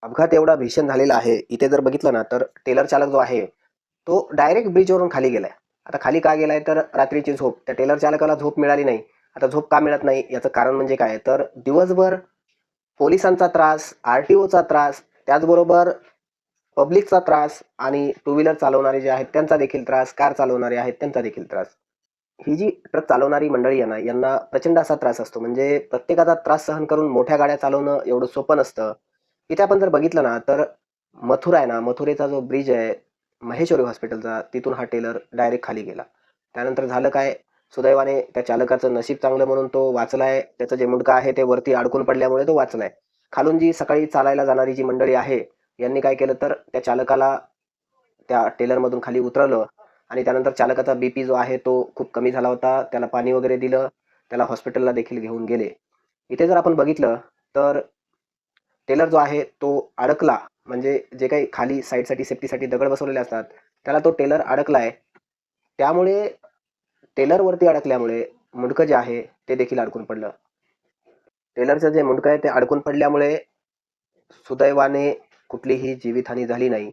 अपघात एवढा भीषण झालेला आहे. इथे जर बघितलं ना, तर टेलर चालक जो आहे, तो डायरेक्ट ब्रिजवरून खाली गेलाय. आता खाली का गेलाय? तर रात्रीची झोप. त्या टेलर चालकाला झोप मिळाली नाही. आता झोप का मिळत नाही? याचं कारण म्हणजे काय? तर दिवसभर पोलिसांचा त्रास, आर-टी-ओचा त्रास, त्याचबरोबर पब्लिकचा त्रास आणि टू व्हीलर चालवणारे जे आहेत त्यांचा देखील त्रास, कार चालवणारे आहेत त्यांचा देखील त्रास. ही जी ट्रक चालवणारी मंडळी आहे ना, यांना प्रचंड असा त्रास असतो. म्हणजे प्रत्येकाचा त्रास सहन करून मोठ्या गाड्या चालवणं एवढं सोपं नसतं. इथे आपण जर बघितलं ना, तर मथुरा आहे ना, मथुरेचा जो ब्रिज आहे, महेश्वरी हॉस्पिटलचा, तिथून हा टेलर डायरेक्ट खाली गेला. त्यानंतर झालं काय? सुदैवाने त्या चालकाचं नशीब चांगलं म्हणून तो वाचलाय. त्याचं जे मुंडकं आहे ते वरती अडकून पडल्यामुळे तो वाचलाय. खालून जी सकाळी चालायला जाणारी जी मंडळी आहे, यांनी काय केलं तर त्या चालकाला त्या टेलरमधून खाली उतरवलं आणि त्यानंतर चालकाचा बीपी जो आहे तो खूप कमी झाला होता. त्याला पाणी वगैरे दिलं. त्याला हॉस्पिटलला देखील घेऊन गेले. इथे जर आपण बघितलं तर टेलर जो आहे तो अडकला. म्हणजे जे काही खाली साईडसाठी सेफ्टीसाठी दगड बसवलेले असतात, त्याला तो टेलर अडकलाय. त्यामुळे टेलरवरती अडकल्यामुळे मुंडकं जे आहे ते देखील अडकून पडलं. टेलरचं जे मुंडकं आहे ते अडकून पडल्यामुळे सुदैवाने कुठलीही जीवितहानी झाली नाही.